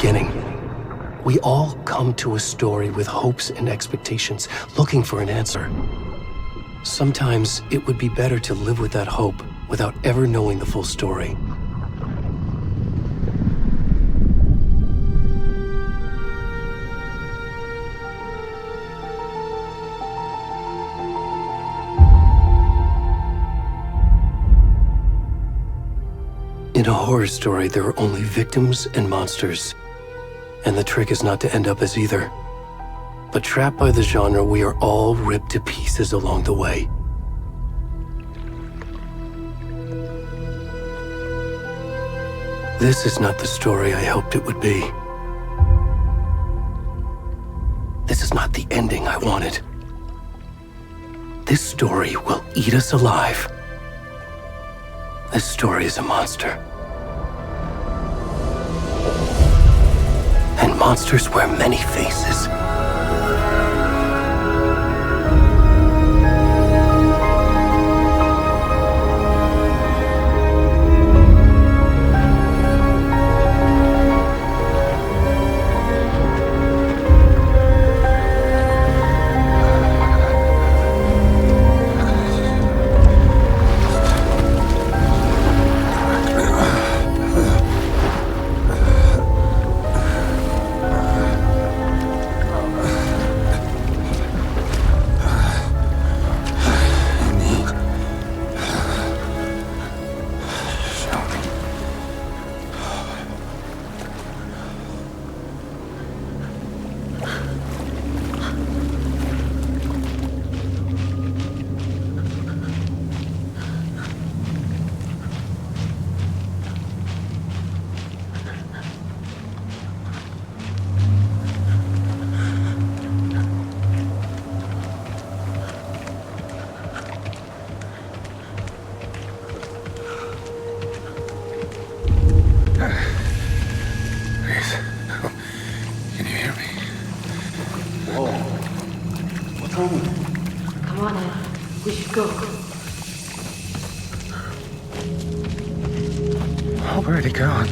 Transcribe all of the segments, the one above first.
beginning. We all come to a story with hopes and expectations, looking for an answer. Sometimes it would be better to live with that hope without ever knowing the full story. In a horror story, there are only victims and monsters. And the trick is not to end up as either. But trapped by the genre, we are all ripped to pieces along the way. This is not the story I hoped it would be. This is not the ending I wanted. This story will eat us alive. This story is a monster. And monsters wear many faces. Where'd he gone?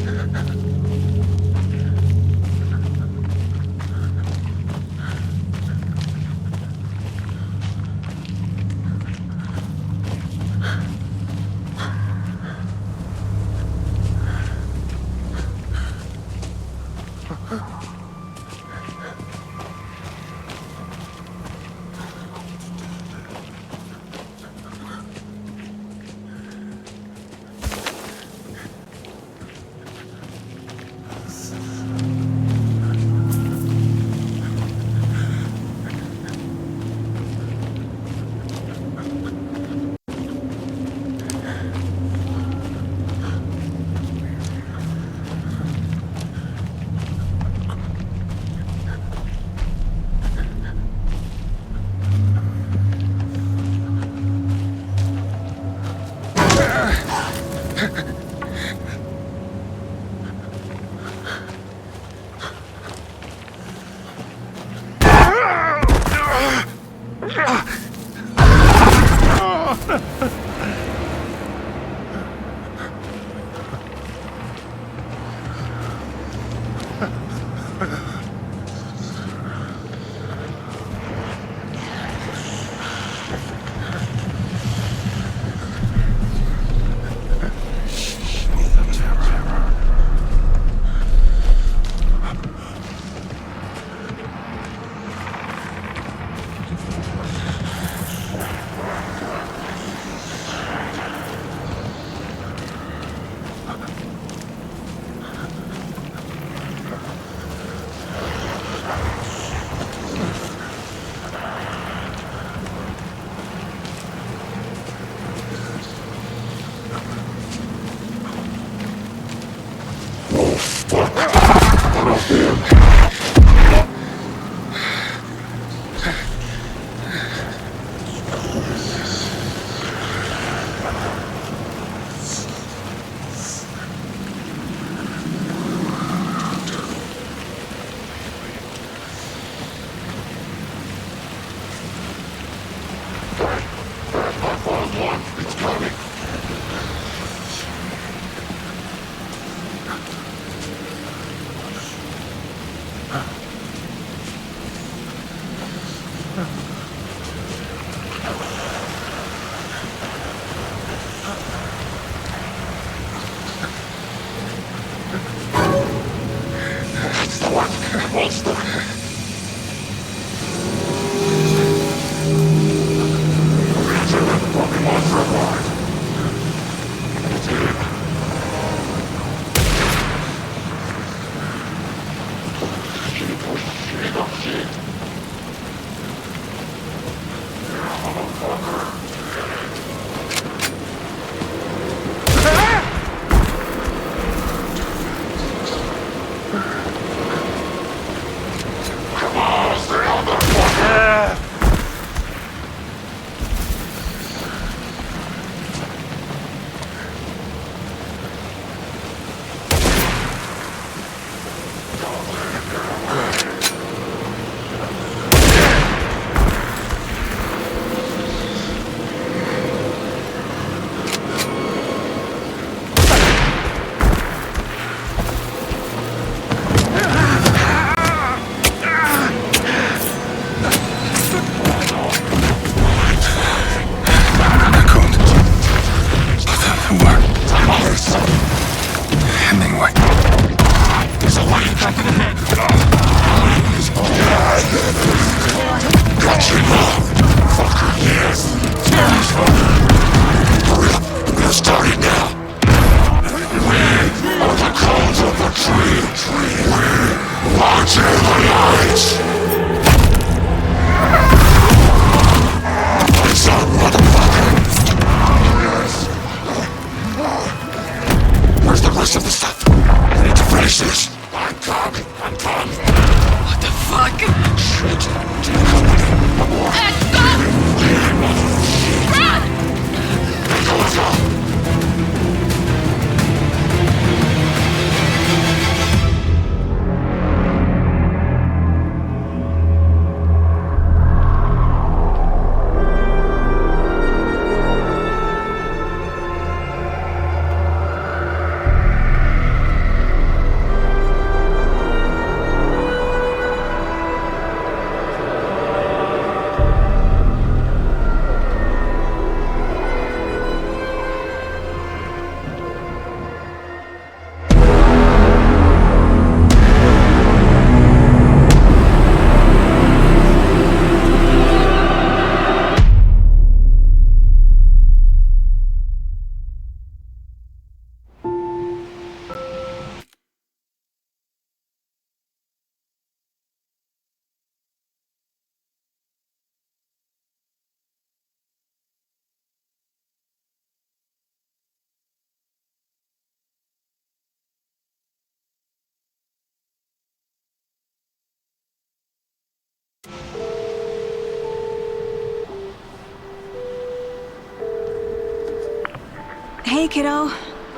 Hey, kiddo.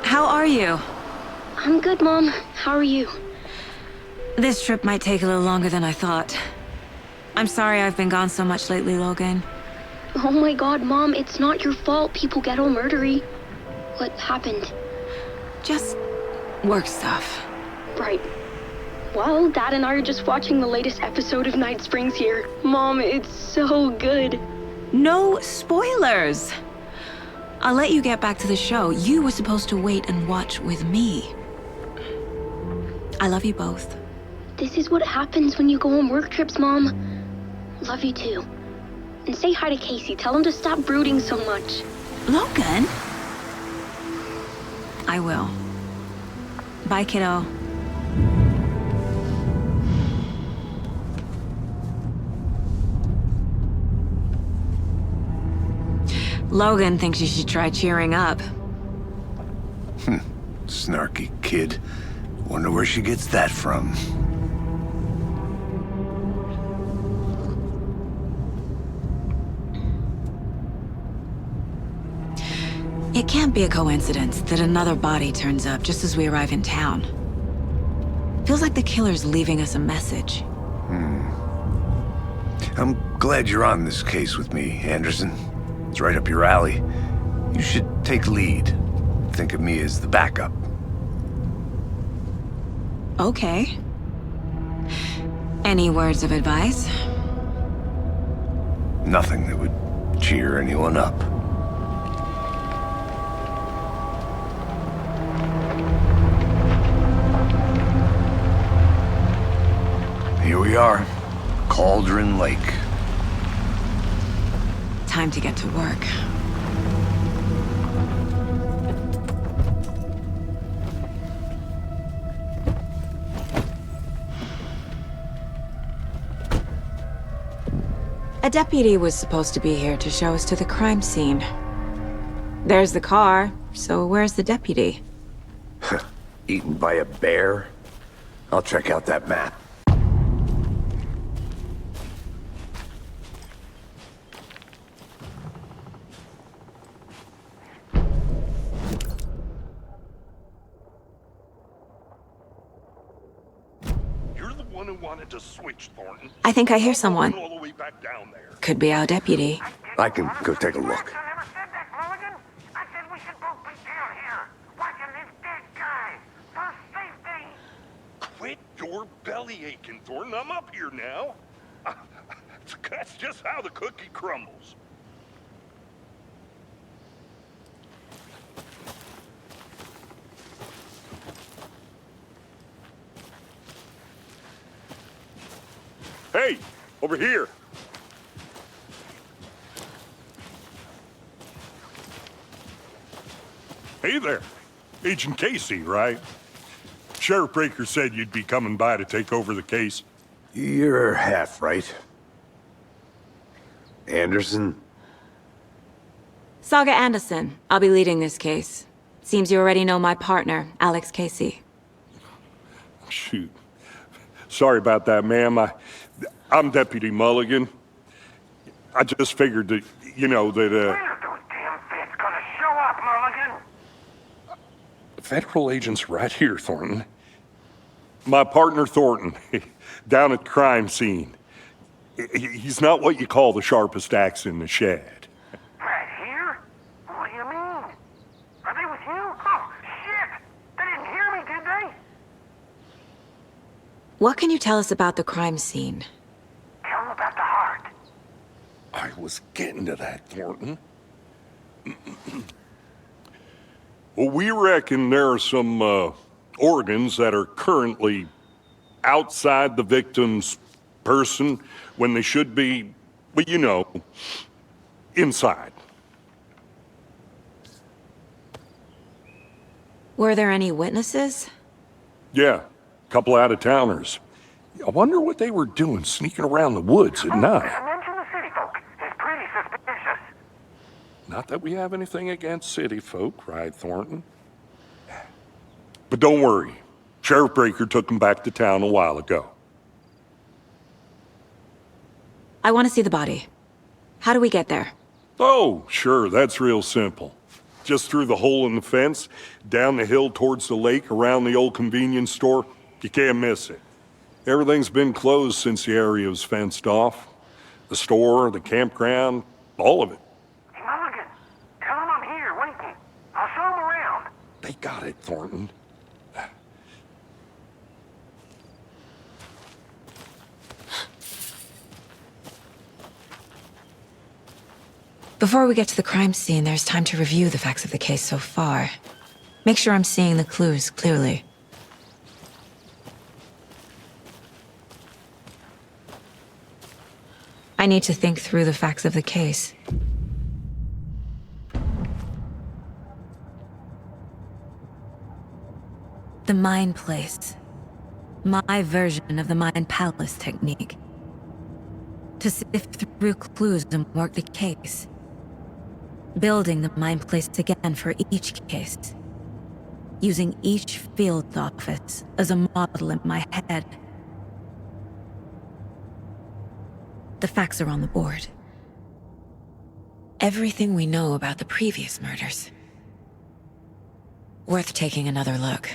How are you? I'm good, Mom. How are you? This trip might take a little longer than I thought. I'm sorry I've been gone so much lately, Logan. Oh my god, Mom, it's not your fault people get all murdery. What happened? Just work stuff. Right. Well, Dad and I are just watching the latest episode of Night Springs here. Mom, it's so good. No spoilers! I'll let you get back to the show. You were supposed to wait and watch with me. I love you both. This is what happens when you go on work trips, Mom. Love you too. And say hi to Casey. Tell him to stop brooding so much. Logan? I will. Bye, kiddo. Logan thinks you should try cheering up. Snarky kid. Wonder where she gets that from. It can't be a coincidence that another body turns up just as we arrive in town. Feels like the killer's leaving us a message. I'm glad you're on this case with me, Anderson. It's right up your alley. You should take lead. Think of me as the backup. Okay. Any words of advice? Nothing that would cheer anyone up. we are. Cauldron Lake. Time to get to work. A deputy was supposed to be here to show us to the crime scene. There's the car, so where's the deputy? Eaten by a bear? I'll check out that map. You're the one who wanted to switch, Thornton. I think I hear someone. All the way back down there. Could be our deputy. I can go take a look. I never said that, Mulligan. I said we should both be down here, watching this dead guy. For safety. Quit your belly aching, Thornton. I'm up here now. That's just how the cookie crumbles. Hey, over here. Hey there. Agent Casey, right? Sheriff Breaker said you'd be coming by to take over the case. You're half right. Anderson? Saga Anderson. I'll be leading this case. Seems you already know my partner, Alex Casey. Shoot. Sorry about that, ma'am. I'm Deputy Mulligan. I just figured that, that, When are those damn feds gonna show up, Mulligan? Federal agent's right here, Thornton. My partner, Thornton, down at the crime scene. He's not what you call the sharpest axe in the shed. Right here? What do you mean? Are they with you? Oh, shit! They didn't hear me, did they? What can you tell us about the crime scene? Tell them about the heart. I was getting to that, Thornton. Well, we reckon there are some organs that are currently outside the victim's person when they should be, well, inside. Were there any witnesses? Yeah, a couple out-of-towners. I wonder what they were doing sneaking around the woods at night. Mention the city folk. It's pretty suspicious. Not that we have anything against city folk, right, Thornton? But don't worry. Sheriff Breaker took them back to town a while ago. I want to see the body. How do we get there? Oh, sure, that's real simple. Just through the hole in the fence, down the hill towards the lake, around the old convenience store. You can't miss it. Everything's been closed since the area was fenced off. The store, the campground, all of it. Hey, Mulligan, tell them I'm here waiting. I'll show them around. They got it, Thornton. Before we get to the crime scene, there's time to review the facts of the case so far. Make sure I'm seeing the clues clearly. I need to think through the facts of the case. The Mind Place. My version of the Mind Palace technique. To sift through clues and work the case. Building the Mind Place again for each case. Using each field office as a model in my head. The facts are on the board. Everything we know about the previous murders. Worth taking another look.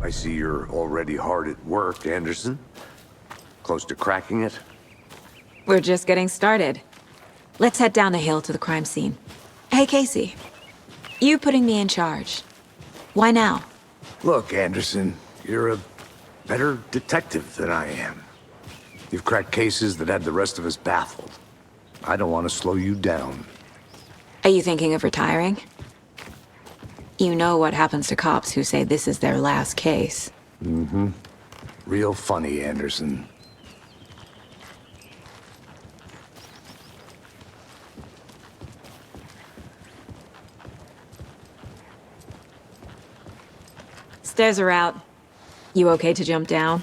I see you're already hard at work, Anderson. Close to cracking it? We're just getting started. Let's head down the hill to the crime scene. Hey, Casey. You putting me in charge. Why now? Look, Anderson, you're a better detective than I am. You've cracked cases that had the rest of us baffled. I don't want to slow you down. Are you thinking of retiring? You know what happens to cops who say this is their last case. Mm-hmm. Real funny, Anderson. Stairs are out. You okay to jump down?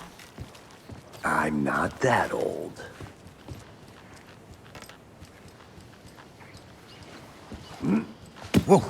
I'm not that old. Whoa.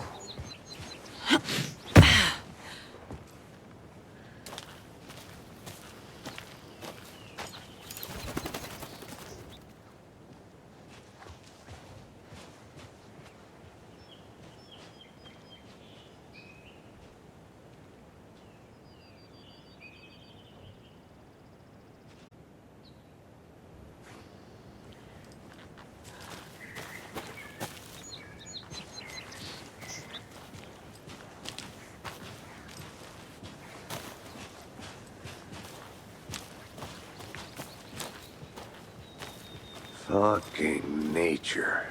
Fucking nature.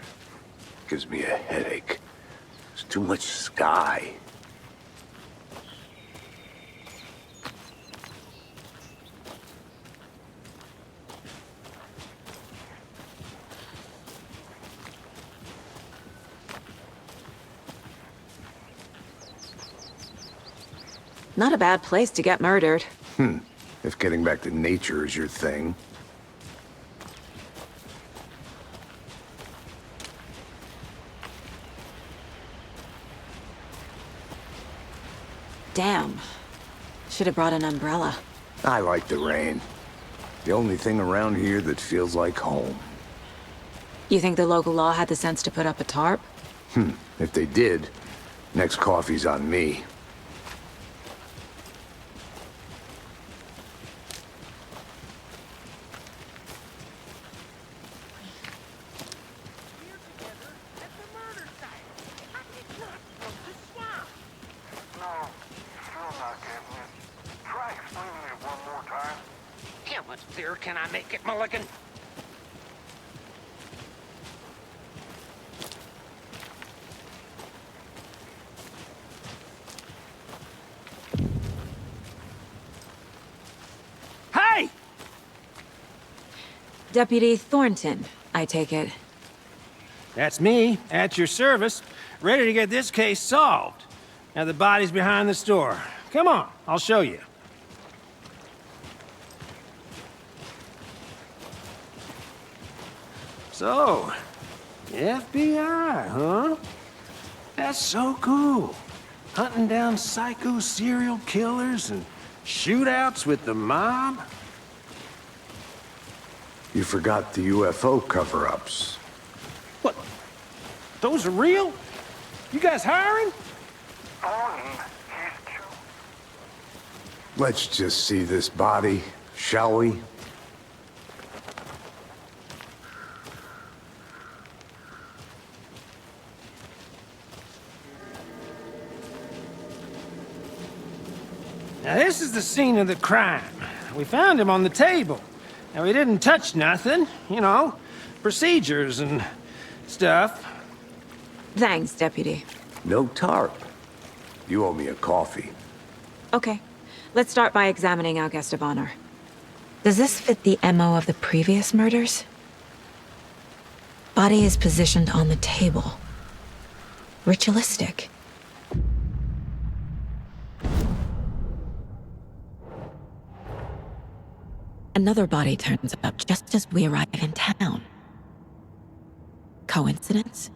Gives me a headache. There's too much sky. Not a bad place to get murdered. If getting back to nature is your thing. Damn. Should have brought an umbrella. I like the rain. The only thing around here that feels like home. You think the local law had the sense to put up a tarp? If they did, next coffee's on me. Can I make it, Mulligan? Hey! Deputy Thornton, I take it. That's me, at your service, ready to get this case solved. Now the body's behind the store. Come on, I'll show you. So, FBI, huh? That's so cool. Hunting down psycho serial killers and shootouts with the mob. You forgot the UFO cover-ups. What? Those are real? You guys hiring? Let's just see this body, shall we? Now this is the scene of the crime. We found him on the table. Now we didn't touch nothing, you know, procedures and stuff. Thanks, Deputy. No tarp. You owe me a coffee. Okay. Let's start by examining our guest of honor. Does this fit the MO of the previous murders? Body is positioned on the table. Ritualistic. Another body turns up just as we arrive in town. Coincidence?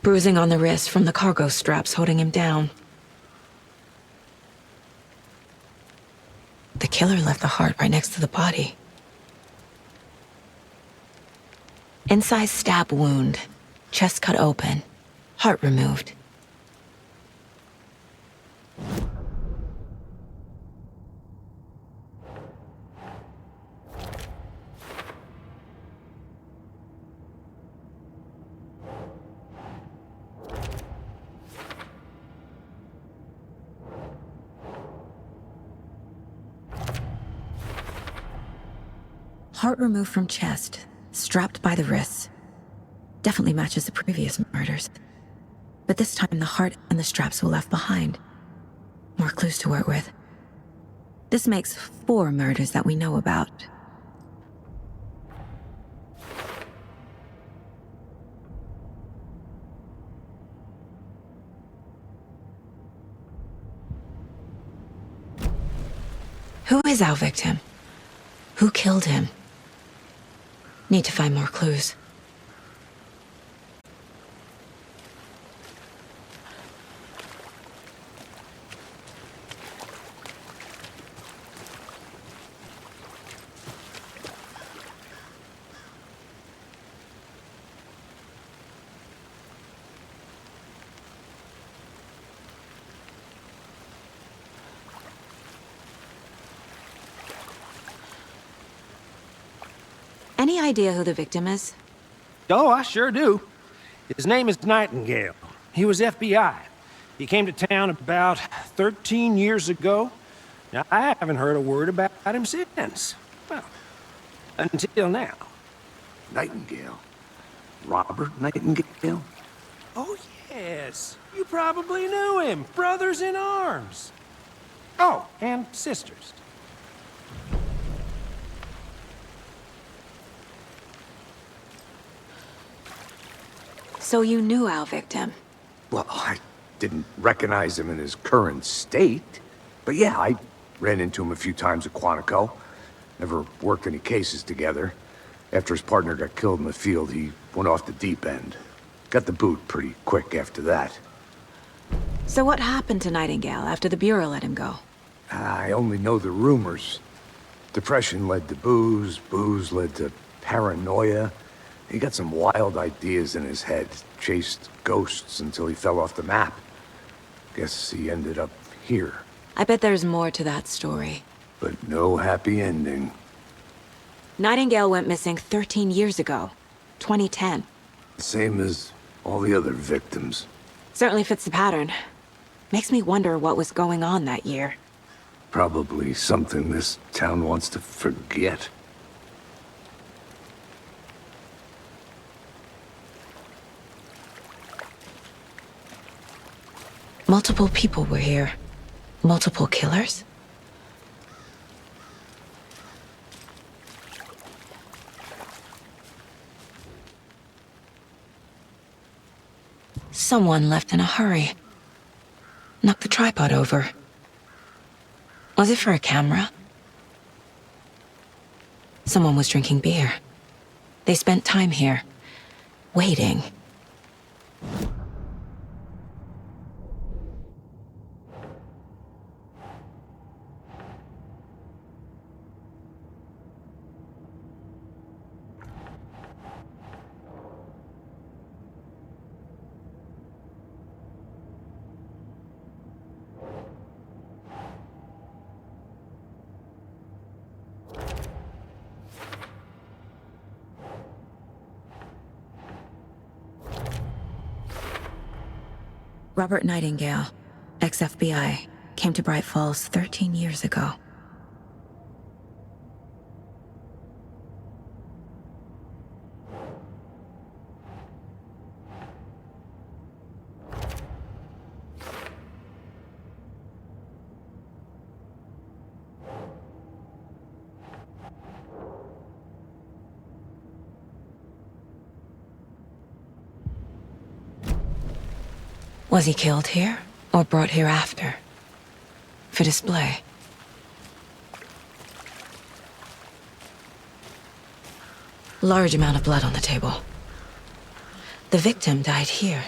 bruising on the wrist from the cargo straps holding him down. The killer left the heart right next to the body. Inside stab wound, chest cut open, heart removed. Heart removed from chest, strapped by the wrists. Definitely matches the previous murders. But this time the heart and the straps were left behind. More clues to work with. This makes 4 murders that we know about. Who is our victim? Who killed him? Need to find more clues. Any idea who the victim is? Oh, I sure do. His name is Nightingale. He was FBI. He came to town about 13 years ago. Now, I haven't heard a word about him since. Well, until now. Nightingale? Robert Nightingale? Oh, yes. You probably knew him. Brothers in arms. Oh, and sisters. So you knew our victim? Well, I didn't recognize him in his current state. But yeah, I ran into him a few times at Quantico. Never worked any cases together. After his partner got killed in the field, he went off the deep end. Got the boot pretty quick after that. So what happened to Nightingale after the Bureau let him go? I only know the rumors. Depression led to booze, booze led to paranoia. He got some wild ideas in his head, chased ghosts until he fell off the map. Guess he ended up here. I bet there's more to that story. But no happy ending. Nightingale went missing 13 years ago, 2010. Same as all the other victims. Certainly fits the pattern. Makes me wonder what was going on that year. Probably something this town wants to forget. Multiple people were here. Multiple killers? Someone left in a hurry. Knocked the tripod over. Was it for a camera? Someone was drinking beer. They spent time here, waiting. Robert Nightingale, ex-FBI, came to Bright Falls 13 years ago. Was he killed here, or brought here after? For display? Large amount of blood on the table. The victim died here,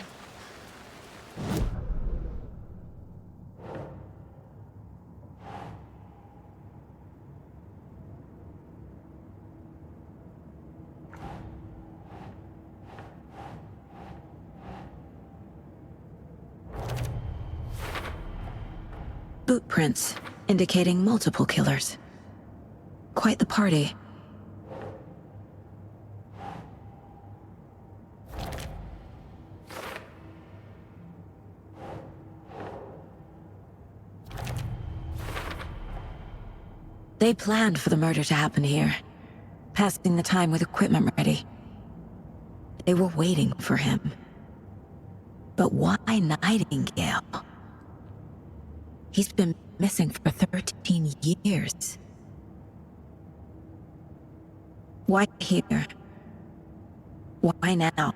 boot prints, indicating multiple killers. Quite the party. They planned for the murder to happen here, passing the time with equipment ready. They were waiting for him. But why Nightingale? He's been missing for 13 years. Why here? Why now?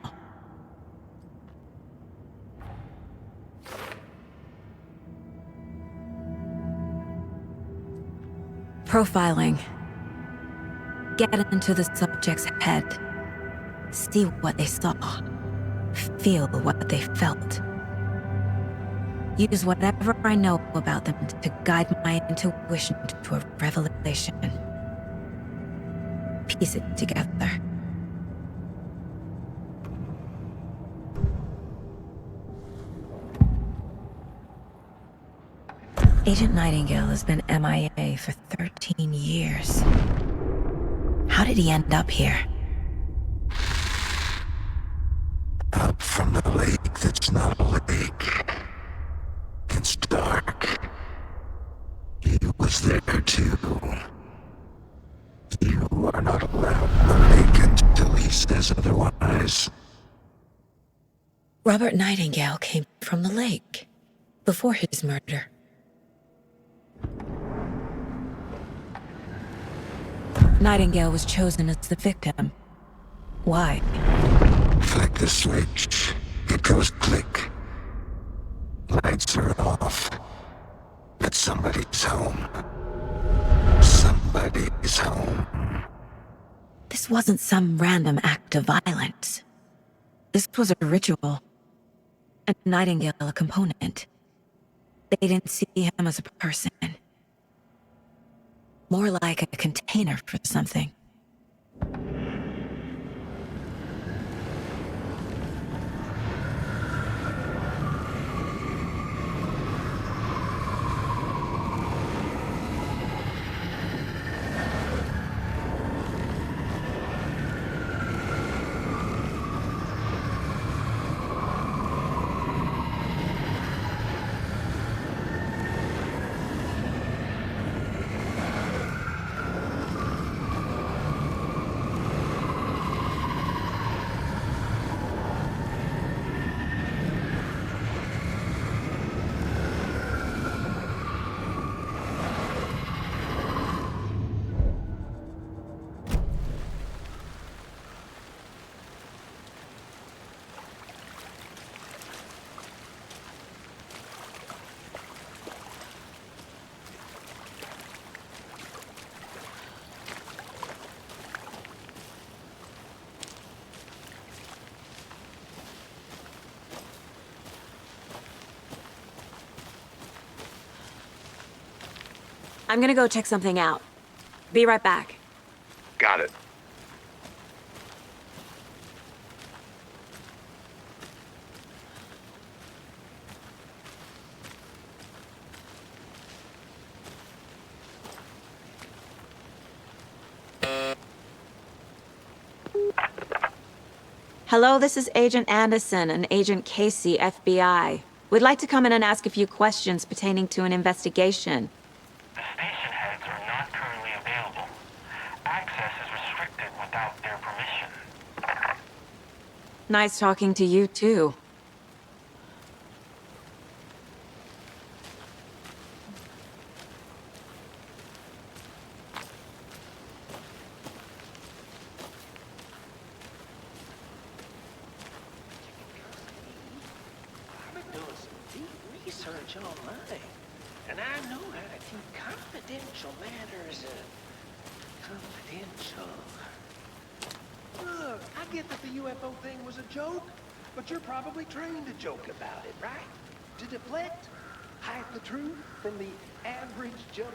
Profiling. Get into the subject's head. See what they saw. Feel what they felt. Use whatever I know about them to guide my intuition to a revelation. Piece it together. Agent Nightingale has been MIA for 13 years. How did he end up here? Up from the lake that's not a lake. It's dark. He was there too. You are not allowed the lake until he says otherwise. Robert Nightingale came from the lake before his murder. Nightingale was chosen as the victim. Why? Flick the switch. It goes click. Lights are off. But somebody's home. Somebody's home. This wasn't some random act of violence. This was a ritual. And Nightingale a component. They didn't see him as a person. More like a container for something. I'm gonna go check something out. Be right back. Got it. Hello, this is Agent Anderson and Agent Casey, FBI. We'd like to come in and ask a few questions pertaining to an investigation. The station heads are not currently available. Access is restricted without their permission. Nice talking to you, too. I've been doing some deep research online, and I know how to keep confidential matters confidential. Look, I get that the UFO thing was a joke, but you're probably trained to joke about it, right? To deflect, hide the truth from the average Joe.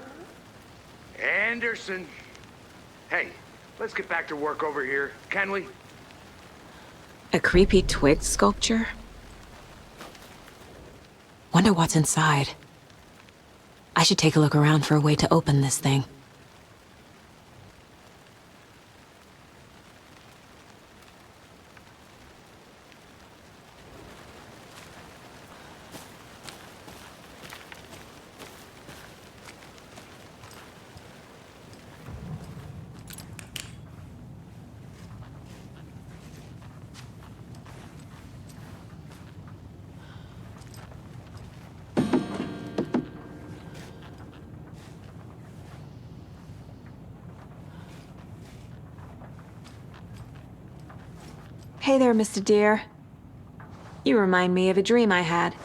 Anderson. Hey, let's get back to work over here, can we? A creepy twig sculpture? Wonder what's inside. I should take a look around for a way to open this thing. Hey there, Mr. Deer. You remind me of a dream I had.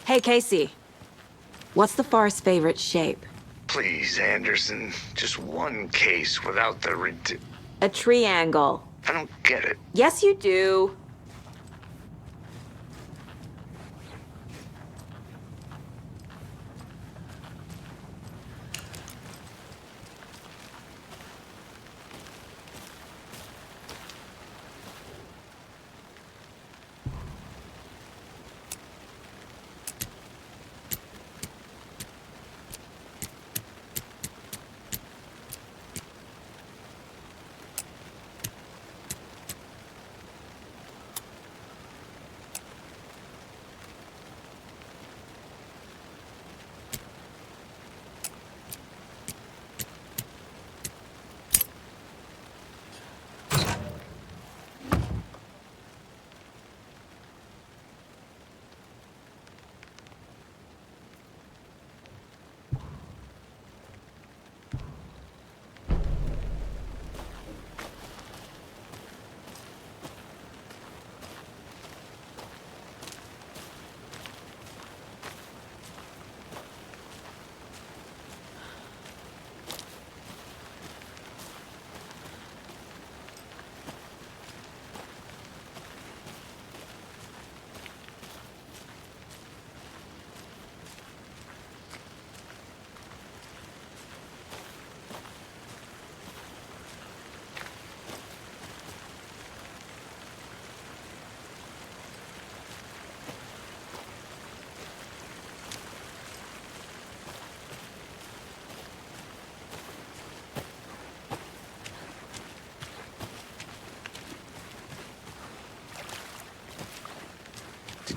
Hey, Casey. What's the far's favorite shape? Please, Anderson. Just one case without the A triangle. I don't get it. Yes, you do.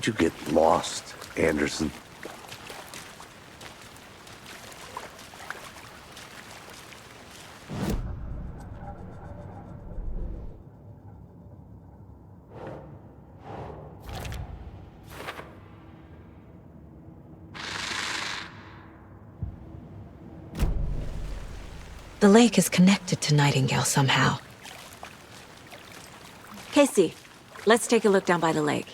did you get lost, Anderson? The lake is connected to Nightingale somehow. Casey, let's take a look down by the lake.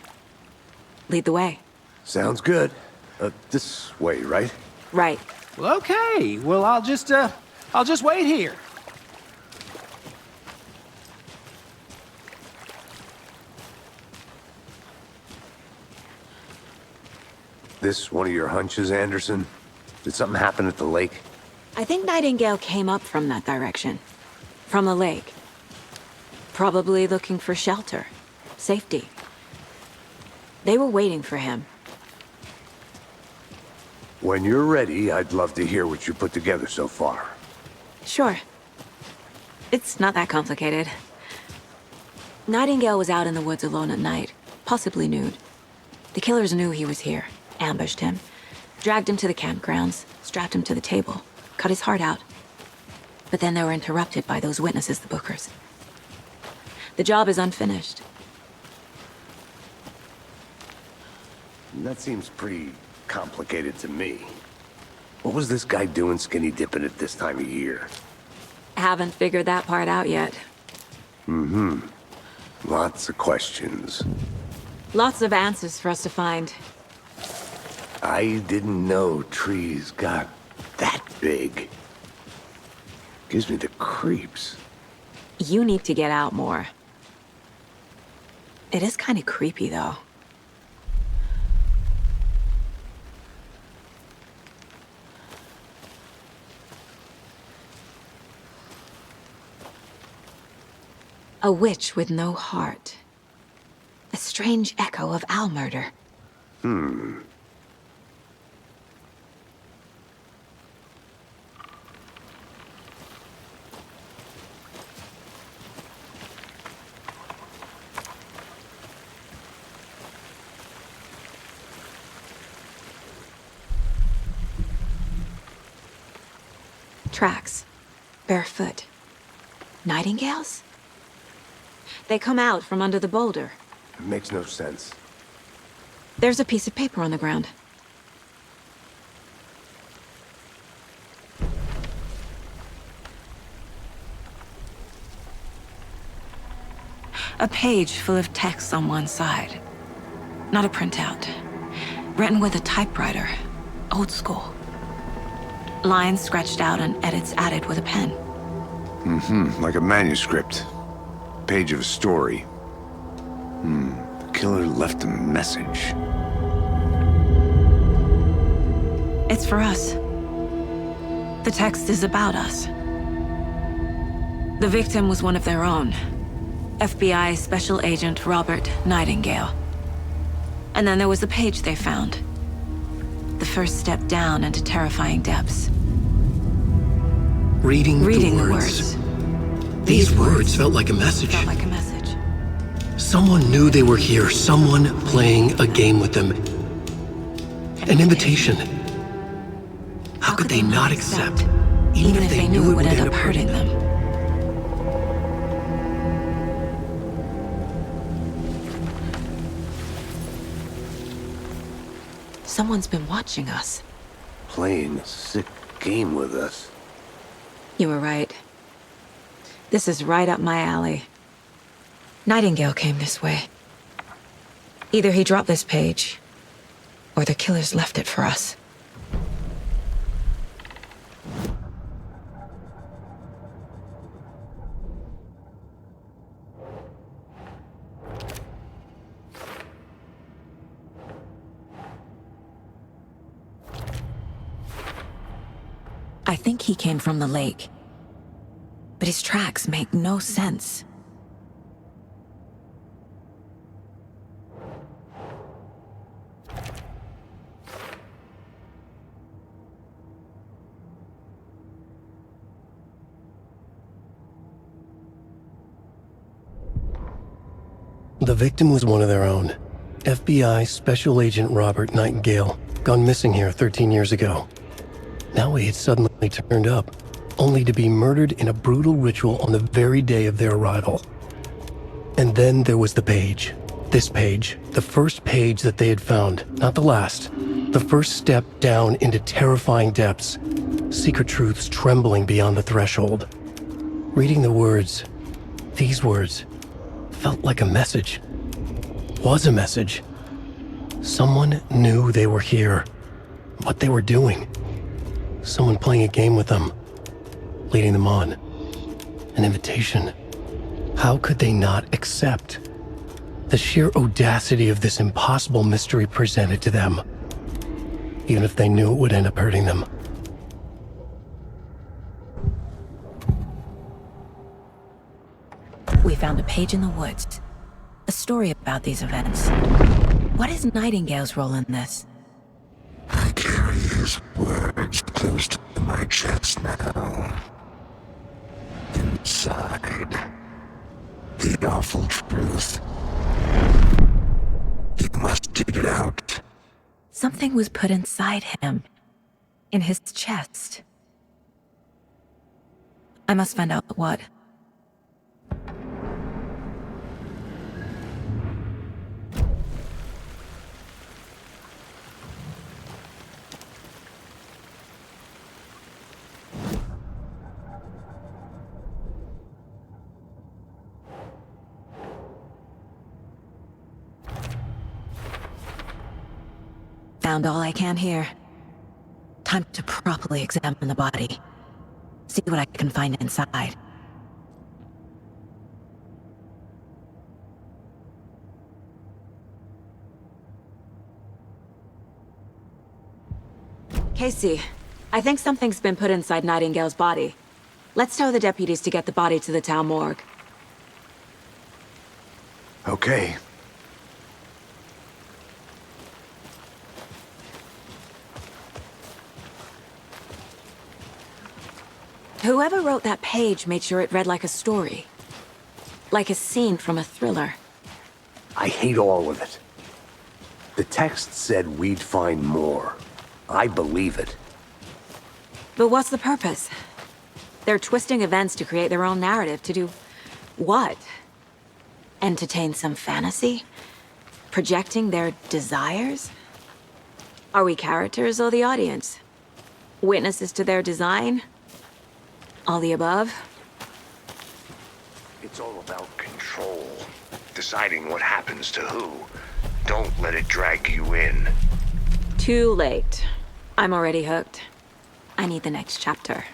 Lead the way. Sounds good. This way, right? Right. Well, okay. Well, I'll just wait here. This one of your hunches, Anderson? Did something happen at the lake? I think Nightingale came up from that direction. From the lake. Probably looking for shelter. Safety. They were waiting for him. When you're ready, I'd love to hear what you put together so far. Sure. It's not that complicated. Nightingale was out in the woods alone at night, possibly nude. The killers knew he was here, ambushed him, dragged him to the campgrounds, strapped him to the table, cut his heart out. But then they were interrupted by those witnesses, the Bookers. The job is unfinished. That seems pretty complicated to me. What was this guy doing skinny dipping at this time of year? Haven't figured that part out yet. Lots of questions. Lots of answers for us to find. I didn't know trees got that big. Gives me the creeps. You need to get out more. It is kind of creepy, though. A witch with no heart. A strange echo of owl murder. Tracks. Barefoot. Nightingales? They come out from under the boulder. It makes no sense. There's a piece of paper on the ground. A page full of text on one side. Not a printout. Written with a typewriter. Old school. Lines scratched out and edits added with a pen. Like a manuscript. Page of a story. The killer left a message. It's for us. The text is about us. The victim was one of their own. FBI Special Agent Robert Nightingale. And then there was the page they found. The first step down into terrifying depths. Reading The the words. These words felt like a message. Felt like a message. Someone knew they were here, someone playing a game with them. An invitation. How could they not accept, even if they knew it would end up hurting them? Someone's been watching us. Playing a sick game with us. You were right. This is right up my alley. Nightingale came this way. Either he dropped this page, or the killers left it for us. I think he came from the lake. But his tracks make no sense. The victim was one of their own. FBI Special Agent Robert Nightingale, gone missing here 13 years ago. Now he had suddenly turned up, only to be murdered in a brutal ritual on the very day of their arrival. And then there was the page. This page, the first page that they had found, not the last. The first step down into terrifying depths, secret truths trembling beyond the threshold. Reading the words, these words, felt like a message. Was a message. Someone knew they were here, what they were doing. Someone playing a game with them, leading them on. An invitation. How could they not accept? The sheer audacity of this impossible mystery presented to them, even if they knew it would end up hurting them. We found a page in the woods. A story about these events. What is Nightingale's role in this? I carry his words close to my chest now. Inside, the awful truth. You must dig it out. Something was put inside him. In his chest. I must find out what. Found all I can here. Time to properly examine the body. See what I can find inside. Casey, I think something's been put inside Nightingale's body. Let's tell the deputies to get the body to the town morgue. Okay. Whoever wrote that page made sure it read like a story. Like a scene from a thriller. I hate all of it. The text said we'd find more. I believe it. But what's the purpose? They're twisting events to create their own narrative. To do what? Entertain some fantasy? Projecting their desires? Are we characters or the audience? Witnesses to their design? All the above? It's all about control. Deciding what happens to who. Don't let it drag you in. Too late. I'm already hooked. I need the next chapter.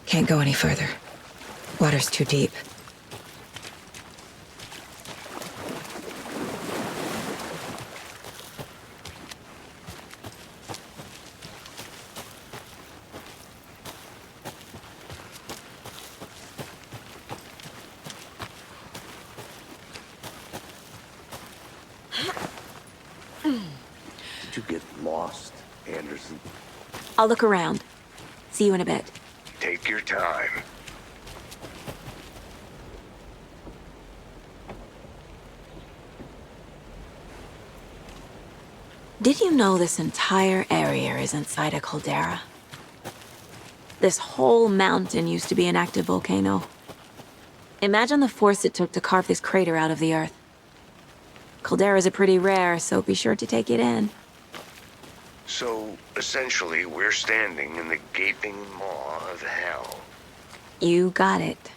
Can't go any further. Water's too deep. Did you get lost, Anderson? I'll look around. See you in a bit. Take your time. Did you know this entire area is inside a caldera? This whole mountain used to be an active volcano. Imagine the force it took to carve this crater out of the earth. Calderas are pretty rare, so be sure to take it in. So, essentially, we're standing in the gaping maw of hell. You got it.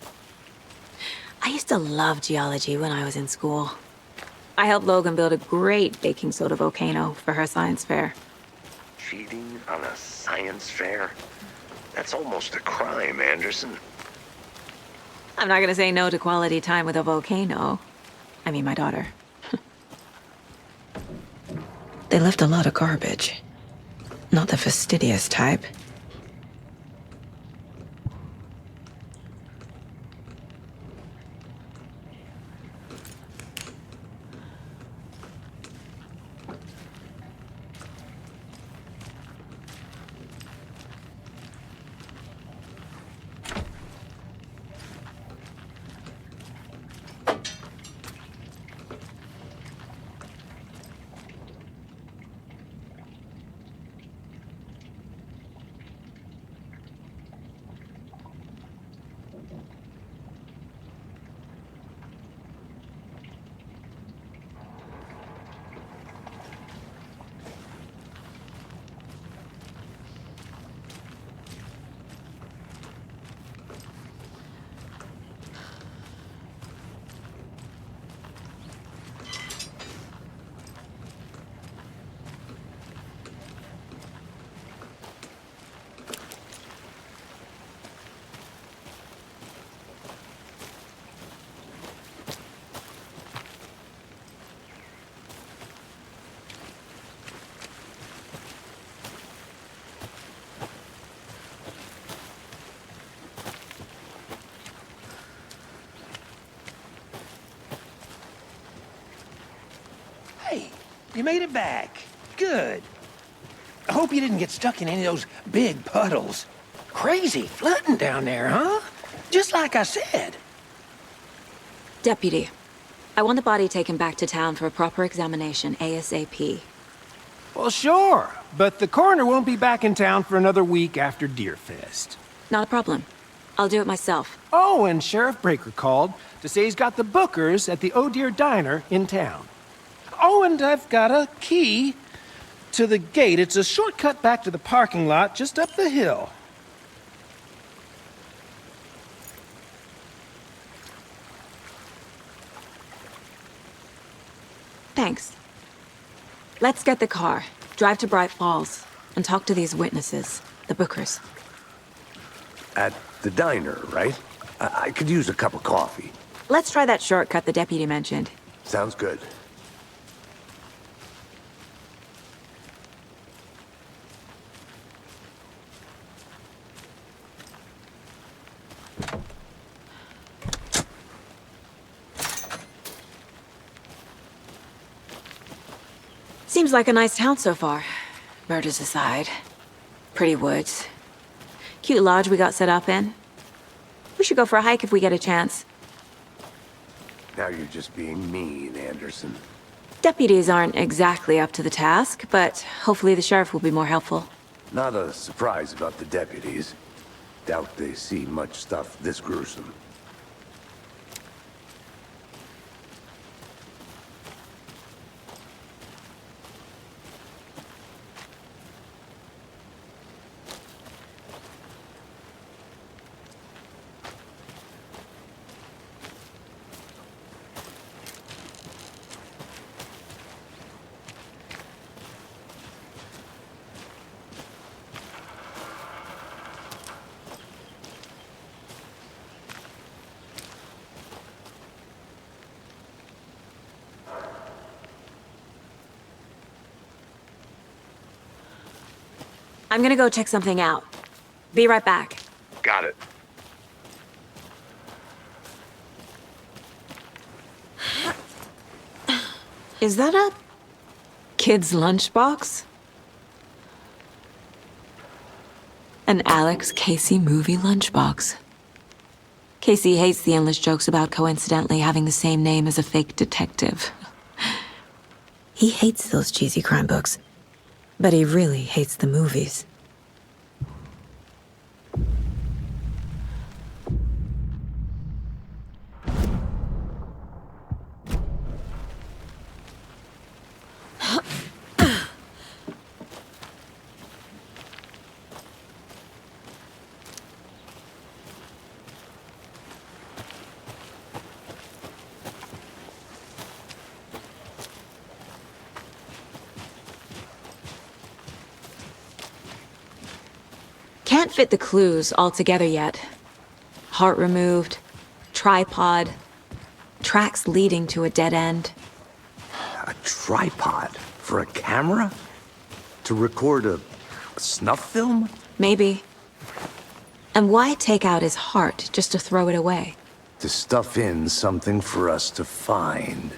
I used to love geology when I was in school. I helped Logan build a great baking soda volcano for her science fair. Cheating on a science fair? That's almost a crime, Anderson. I'm not gonna say no to quality time with a volcano. I mean my daughter. They left a lot of garbage. Not the fastidious type. Hey, you made it back. Good. I hope you didn't get stuck in any of those big puddles. Crazy flooding down there, huh? Just like I said. Deputy, I want the body taken back to town for a proper examination, ASAP. Well, sure, but the coroner won't be back in town for another week after Deerfest. Not a problem. I'll do it myself. Oh, and Sheriff Breaker called to say he's got the Bookers at the Oh Deer Diner in town. Oh, and I've got a key to the gate. It's a shortcut back to the parking lot just up the hill. Thanks. Let's get the car, drive to Bright Falls, and talk to these witnesses, the Bookers. At the diner, right? I could use a cup of coffee. Let's try that shortcut the deputy mentioned. Sounds good. Seems like a nice town so far. Murders aside. Pretty woods. Cute lodge we got set up in. We should go for a hike if we get a chance. Now you're just being mean, Anderson. Deputies aren't exactly up to the task, but hopefully the sheriff will be more helpful. Not a surprise about the deputies. Doubt they see much stuff this gruesome. I'm gonna go check something out. Be right back. Got it. Is that a kid's lunchbox? An Alex Casey movie lunchbox. Casey hates the endless jokes about coincidentally having the same name as a fake detective. He hates those cheesy crime books, but he really hates the movies. Can't fit the clues all together yet. Heart removed, tripod, Tracks leading to a dead end. A tripod for a camera? To record a snuff film? Maybe. And why take out his heart just to throw it away? To stuff in something for us to find.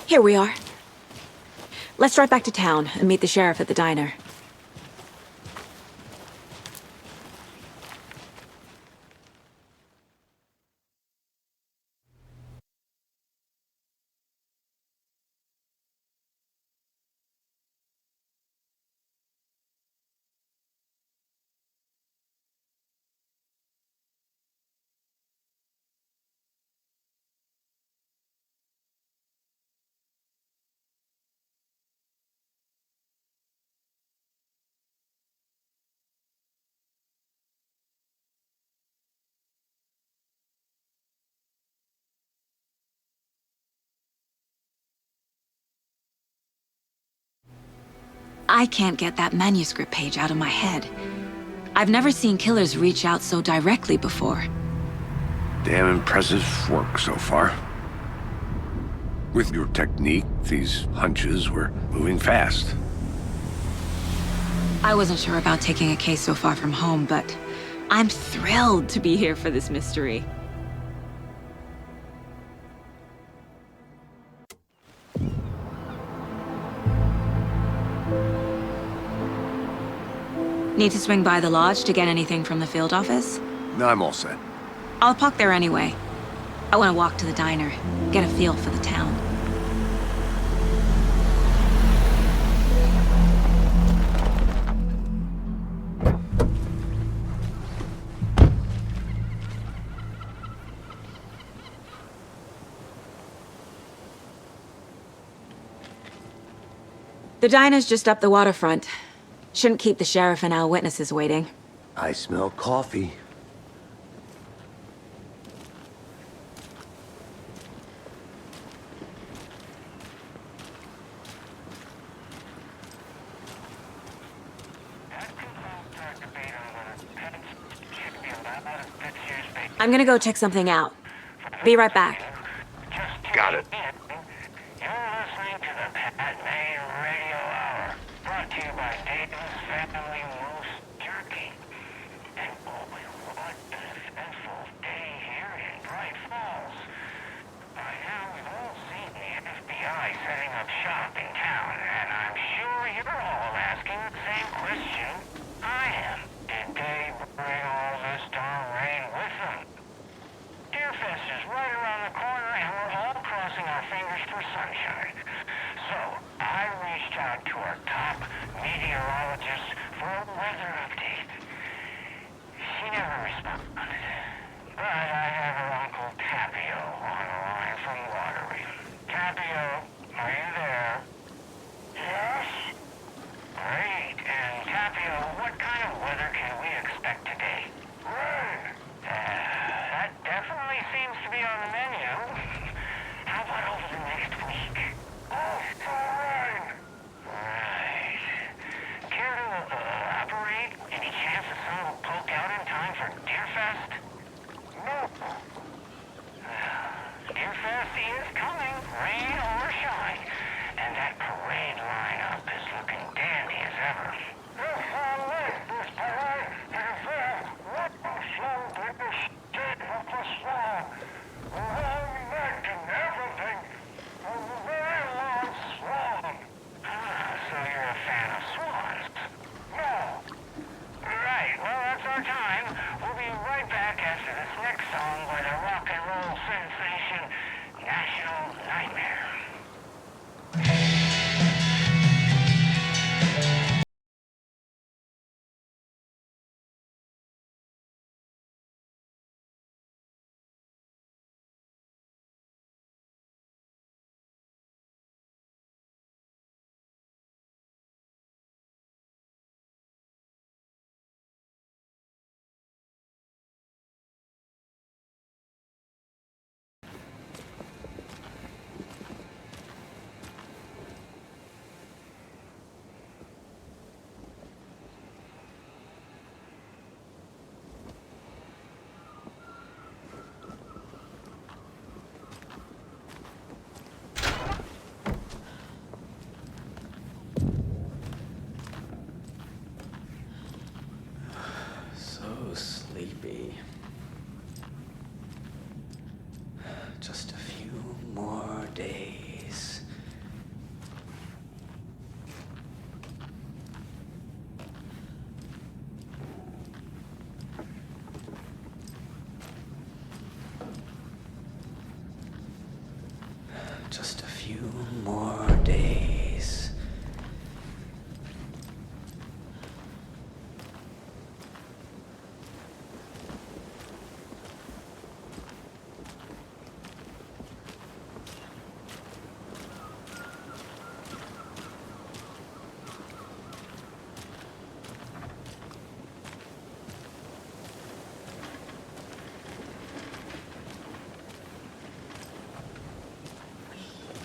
Here we are. Let's drive back to town and meet the sheriff at the diner. I can't get that manuscript page out of my head. I've never seen killers reach out so directly before. Damn impressive work so far. With your technique, these hunches were moving fast. I wasn't sure about taking a case so far from home, but I'm thrilled to be here for this mystery. Need to swing by the lodge to get anything from the field office? No, I'm all set. I'll park there anyway. I want to walk to the diner, get a feel for the town. The diner's just up the waterfront. Shouldn't keep the sheriff and our witnesses waiting. I smell coffee. I'm gonna go check something out. Be right back. Got it. You're listening to the Pat May Radio Hour, brought to you by David's Family Moose Jerky. And boy, what an eventful day here in Bright Falls. By now, we've all seen the FBI setting up shop in town, and I'm sure you're all asking the same question I am. Did they bring all this darn rain with them? Deerfest is right around the corner, and we're all crossing our fingers for sunshine. So, I reached out to our top meteorologist for a weather update. She never responded. But I have her Uncle Tapio on the line from Watery. Tapio, are you there? Yes? Great. And Tapio, what kind of weather can we expect today? Rain. That definitely seems to be on the menu. How about over the next week? Oh, rain. Right. Care to elaborate? Any chance the sun will poke out in time for Deerfest? No. Just a few more days.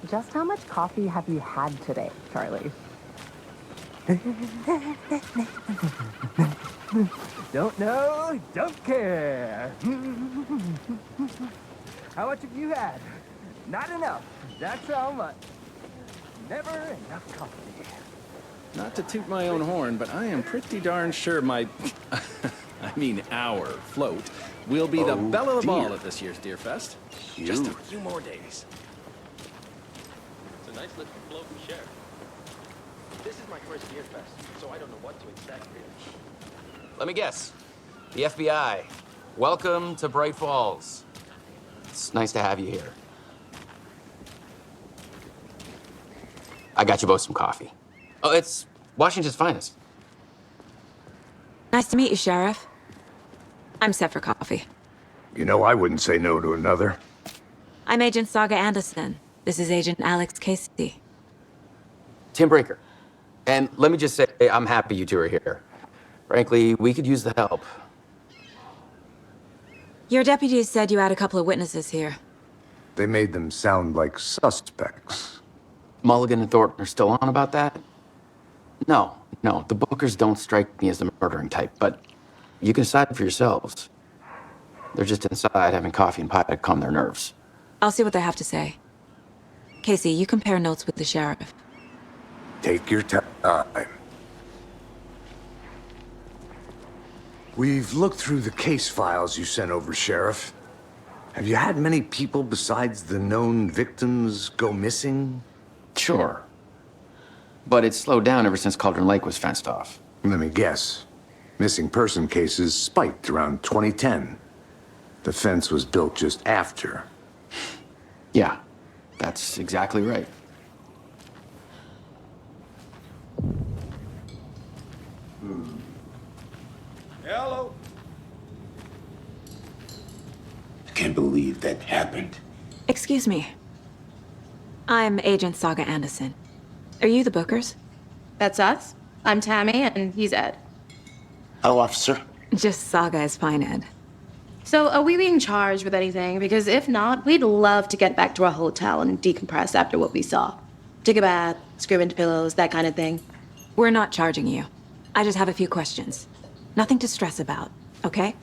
Just how much coffee have you had today, Charlie? Don't know, don't care. How much have you had? Not enough. That's how much. Never enough coffee. Not to toot my own horn, but I am pretty darn sure my... I mean our float will be the belle of the ball at this year's Deer Fest. Just a few more days. It's a nice little float and share. This is my first Deer Fest, so I don't know what to expect really. Let me guess. The FBI. Welcome to Bright Falls. It's nice to have you here. I got you both some coffee. Oh, it's Washington's finest. Nice to meet you, Sheriff. I'm set for coffee. You know, I wouldn't say no to another. I'm Agent Saga Anderson. This is Agent Alex Casey. Tim Breaker. And let me just say, I'm happy you two are here. Frankly, we could use the help. Your deputies said you had a couple of witnesses here. They made them sound like suspects. Mulligan and Thornton are still on about that? No, the Bookers don't strike me as the murdering type, but you can decide for yourselves. They're just inside having coffee and pie to calm their nerves. I'll see what they have to say. Casey, you compare notes with the sheriff. Take your time. We've looked through the case files you sent over, Sheriff. Have you had many people besides the known victims go missing? Sure. But it's slowed down ever since Cauldron Lake was fenced off. Let me guess. Missing person cases spiked around 2010. The fence was built just after. Yeah, that's exactly right. Hello. I can't believe that happened. Excuse me. I'm Agent Saga Anderson. Are you the Bookers? That's us. I'm Tammy, and he's Ed. Hello, officer. Just Saga is fine, Ed. So, are we being charged with anything? Because if not, we'd love to get back to our hotel and decompress after what we saw. Take a bath, scream into pillows, that kind of thing. We're not charging you. I just have a few questions. Nothing to stress about, okay?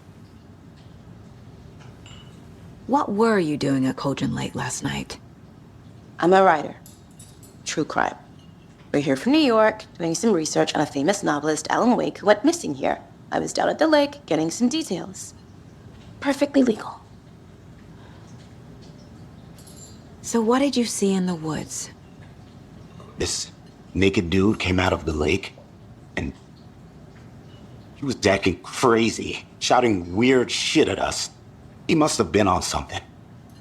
What were you doing at Cauldron Lake last night? I'm a writer. True crime. We're here from New York, doing some research on a famous novelist, Alan Wake, who went missing here. I was down at the lake, getting some details. Perfectly legal. So what did you see in the woods? This naked dude came out of the lake, and he was acting crazy, shouting weird shit at us. He must have been on something.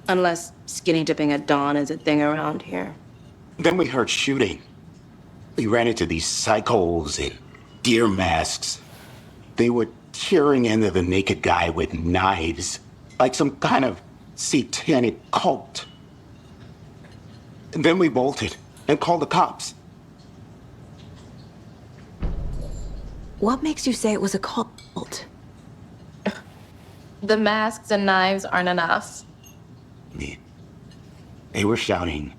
Unless skinny dipping at dawn is a thing around here. Then we heard shooting. We ran into these psychos in deer masks. They were tearing into the naked guy with knives, like some kind of satanic cult. And then we bolted and called the cops. What makes you say it was a cult? The masks and knives aren't enough. They were shouting,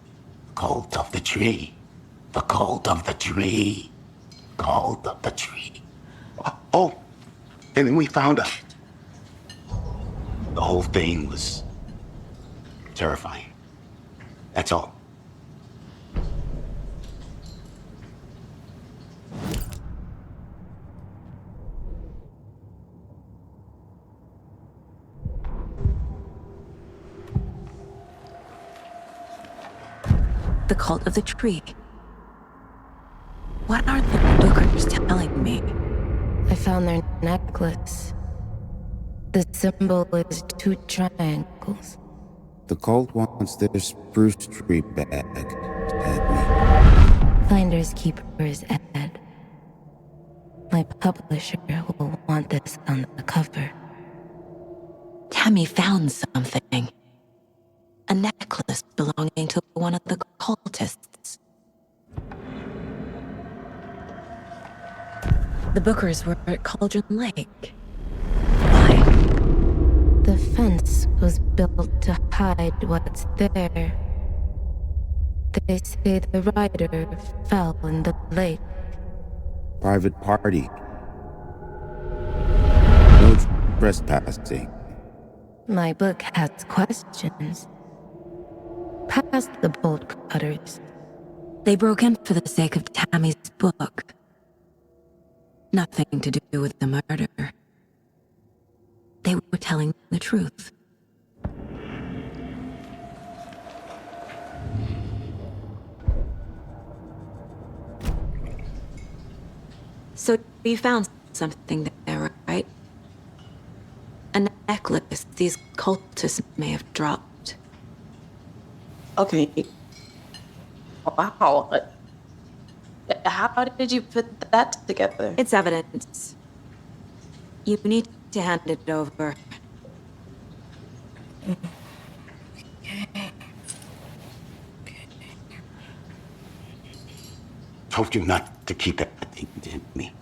"Cult of the tree, the cult of the tree, cult of the tree." Oh, and then we found out. The whole thing was terrifying. That's all. The cult of the tree. What are the Bookers telling me? I found their necklace. The symbol is two triangles. The cult wants their spruce tree back, Tammy. Finders keepers, Ed. My publisher will want this on the cover. Tammy found something. A necklace belonging to one of the cultists. The Bookers were at Cauldron Lake. Why? The fence was built to hide what's there. They say the rider fell in the lake. Private party. No trespassing. My book has questions. Past the bolt cutters. They broke in for the sake of Tammy's book. Nothing to do with the murder. They were telling the truth. So you found something there, right? A necklace these cultists may have dropped. Okay. Wow. How did you put that together? It's evidence. You need to hand it over. Told you not to keep that thing in me.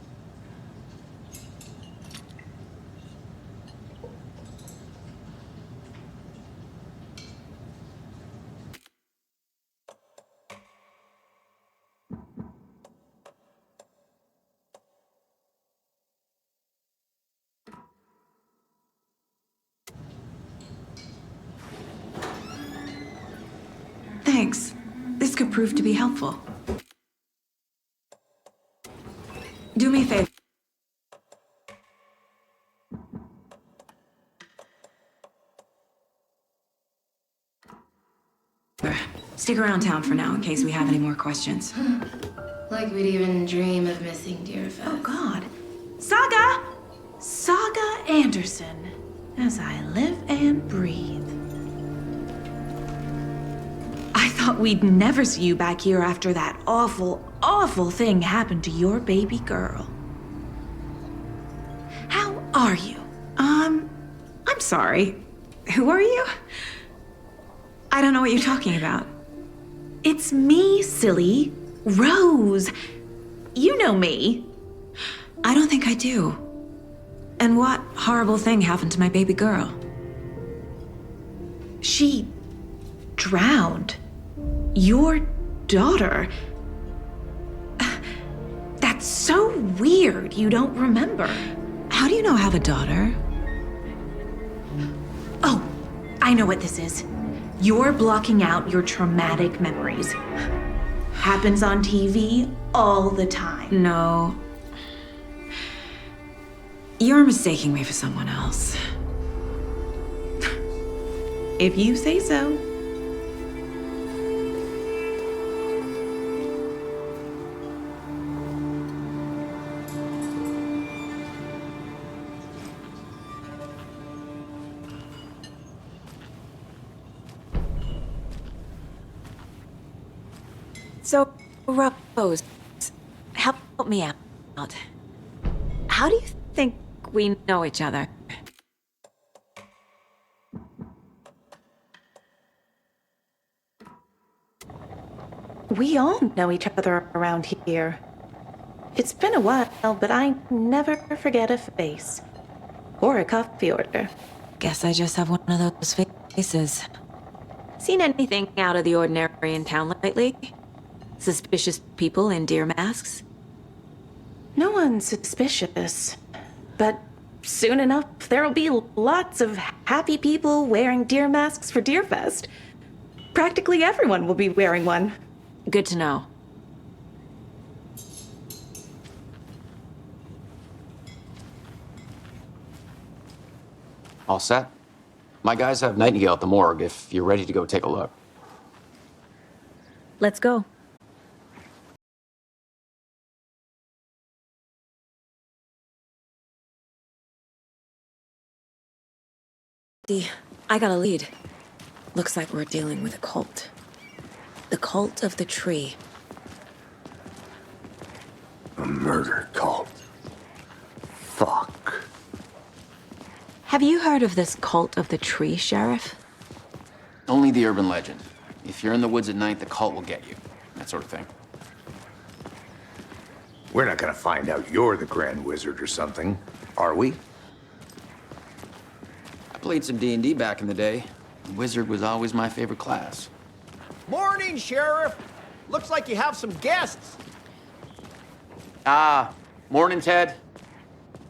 Thanks. This could prove to be helpful. Do me a favor. Stick around town for now in case we have any more questions. Like we'd even dream of missing Deerfest. Oh, God. Saga! Saga Anderson. As I live and breathe. I thought we'd never see you back here after that awful, awful thing happened to your baby girl. How are you? I'm sorry. Who are you? I don't know what you're talking about. It's me, silly. Rose. You know me. I don't think I do. And what horrible thing happened to my baby girl? She drowned. Your daughter. That's so weird you don't remember. How do you know I have a daughter? Oh, I know what this is. You're blocking out your traumatic memories. Happens on TV all the time. No. You're mistaking me for someone else. If you say so. So, Rose, help me out. How do you think we know each other? We all know each other around here. It's been a while, but I never forget a face. Or a coffee order. Guess I just have one of those faces. Seen anything out of the ordinary in town lately? Suspicious people in deer masks? No one's suspicious. But soon enough, there'll be lots of happy people wearing deer masks for Deerfest. Practically everyone will be wearing one. Good to know. All set? My guys have Nightingale at the morgue if you're ready to go take a look. Let's go. I got a lead. Looks like we're dealing with a cult. The cult of the tree. A murder cult. Fuck. Have you heard of this cult of the tree, Sheriff? Only the urban legend. If you're in the woods at night, the cult will get you. That sort of thing. We're not gonna find out you're the Grand Wizard or something, are we? I played some D&D back in the day. Wizard was always my favorite class. Morning, Sheriff! Looks like you have some guests. Morning, Ted.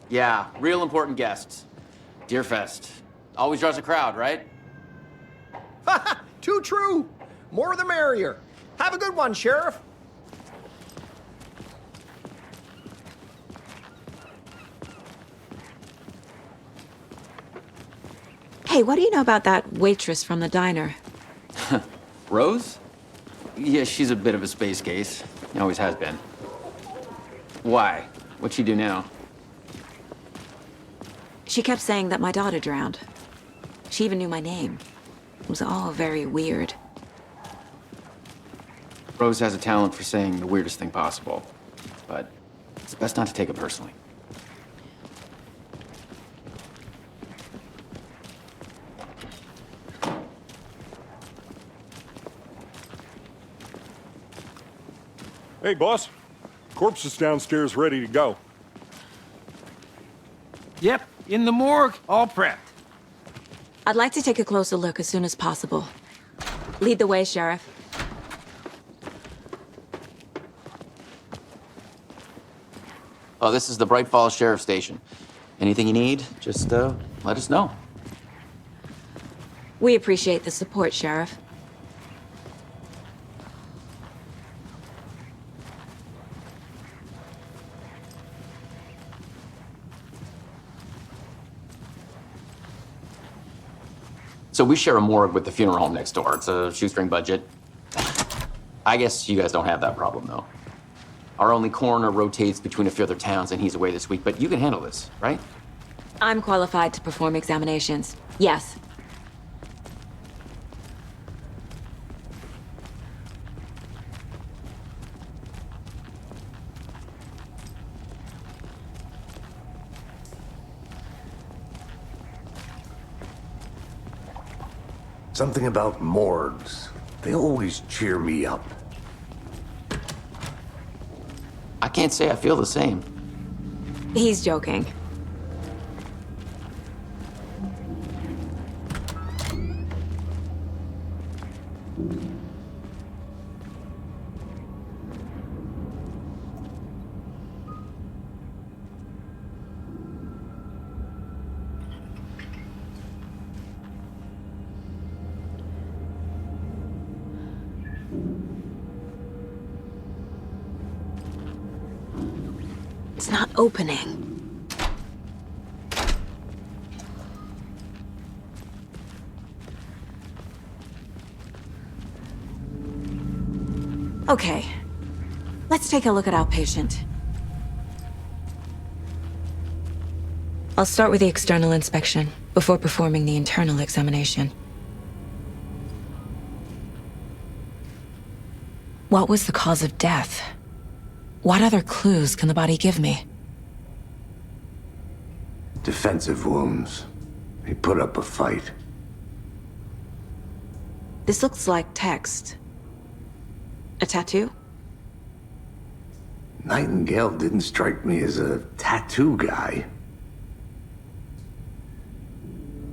Yeah, real important guests. Deerfest. Always draws a crowd, right? Too true. More the merrier. Have a good one, Sheriff. Hey, what do you know about that waitress from the diner? Rose? Yeah, she's a bit of a space case. Always has been. Why? What'd she do now? She kept saying that my daughter drowned. She even knew my name. It was all very weird. Rose has a talent for saying the weirdest thing possible. But it's best not to take it personally. Hey, boss. Corpse is downstairs ready to go. Yep, in the morgue, all prepped. I'd like to take a closer look as soon as possible. Lead the way, Sheriff. Oh, this is the Bright Falls Sheriff Station. Anything you need, just let us know. We appreciate the support, Sheriff. So we share a morgue with the funeral home next door. It's a shoestring budget. I guess you guys don't have that problem, though. Our only coroner rotates between a few other towns, and he's away this week, but you can handle this, right? I'm qualified to perform examinations. Yes. Something about morgues. They always cheer me up. I can't say I feel the same. He's joking. It's not opening. Okay. Let's take a look at our patient. I'll start with the external inspection before performing the internal examination. What was the cause of death? What other clues can the body give me? Defensive wounds. He put up a fight. This looks like text. A tattoo? Nightingale didn't strike me as a tattoo guy.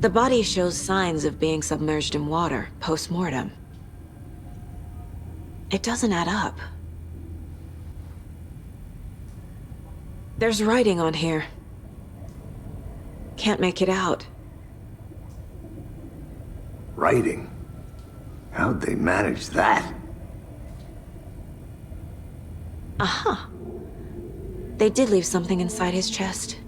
The body shows signs of being submerged in water post-mortem. It doesn't add up. There's writing on here. Can't make it out. Writing? How'd they manage that? Aha. They did leave something inside his chest.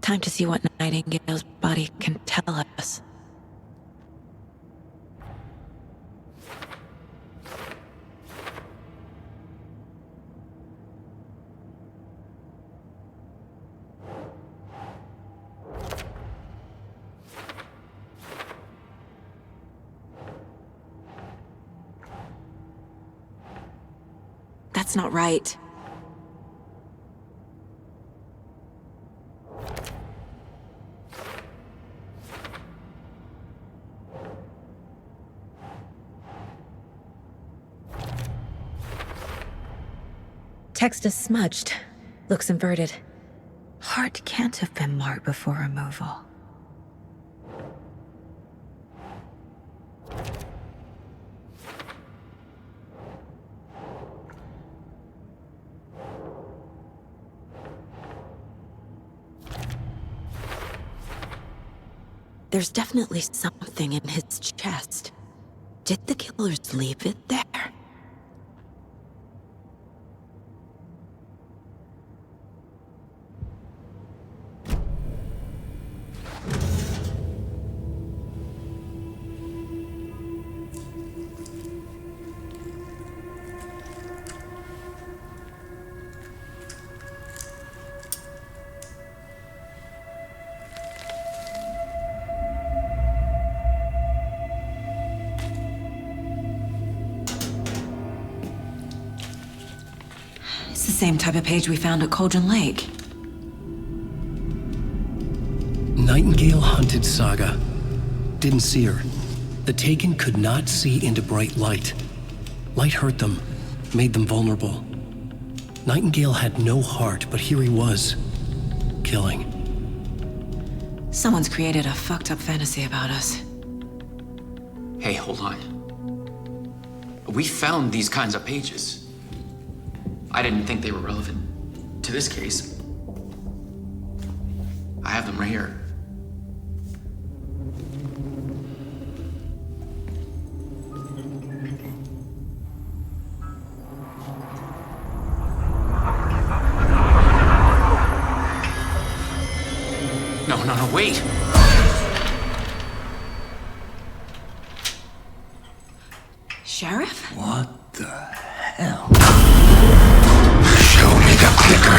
Time to see what Nightingale's body can tell us. That's not right. Text is smudged. Looks inverted. Heart can't have been marked before removal. There's definitely something in his chest. Did the killers leave it there? It's the same type of page we found at Cauldron Lake. Nightingale hunted Saga. Didn't see her. The Taken could not see into bright light. Light hurt them, made them vulnerable. Nightingale had no heart, but here he was, killing. Someone's created a fucked up fantasy about us. Hey, hold on. We found these kinds of pages. I didn't think they were relevant to this case. I have them right here. No, wait! Sheriff? What the hell? Show me the clicker.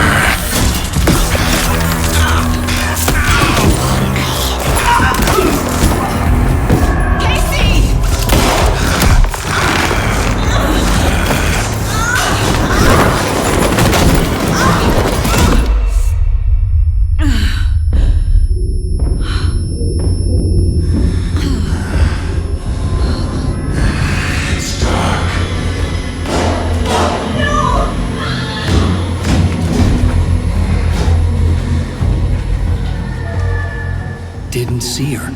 Didn't see her.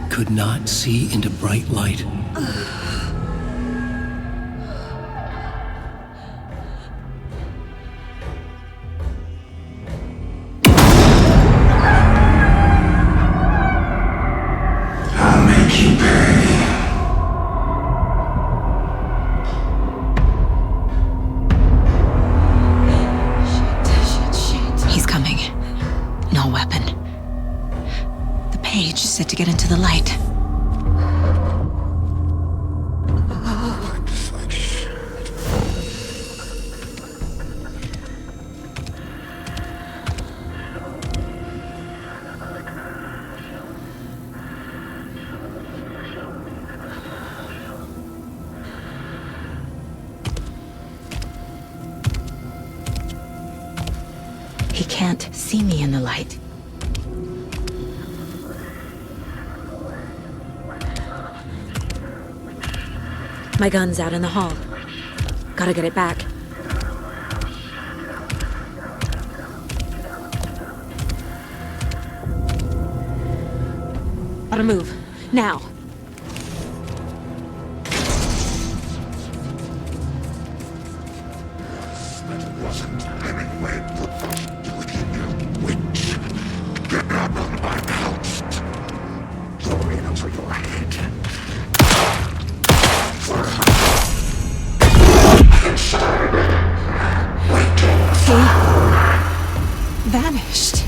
Could not see into bright light. I'll make you pay. Shit. He's coming. No weapon. Page set to get into the light. He can't see me in the light. My gun's out in the hall. Gotta get it back. Gotta move. Now. Vanished.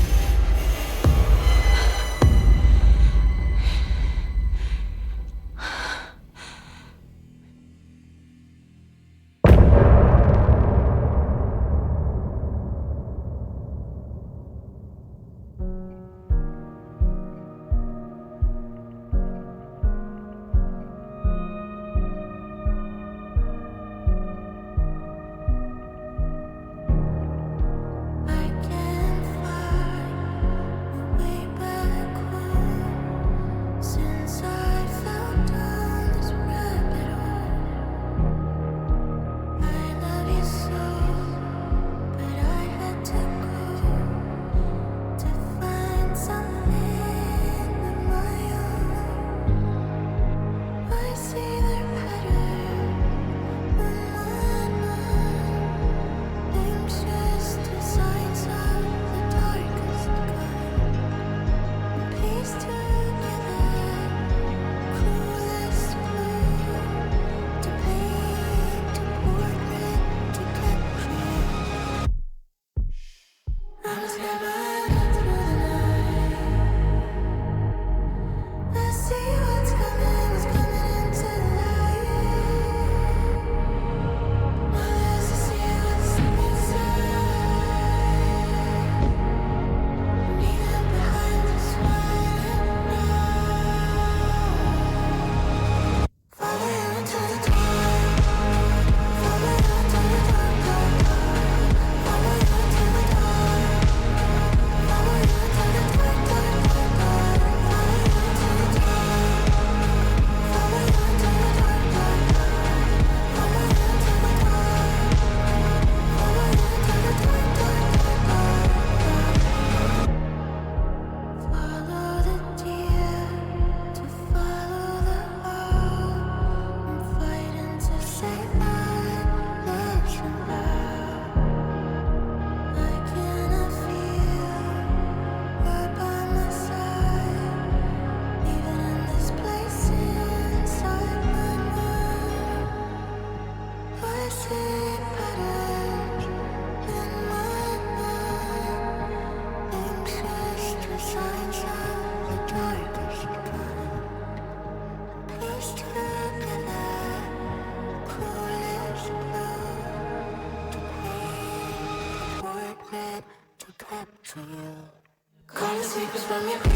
for you. Gonna sleep is when we still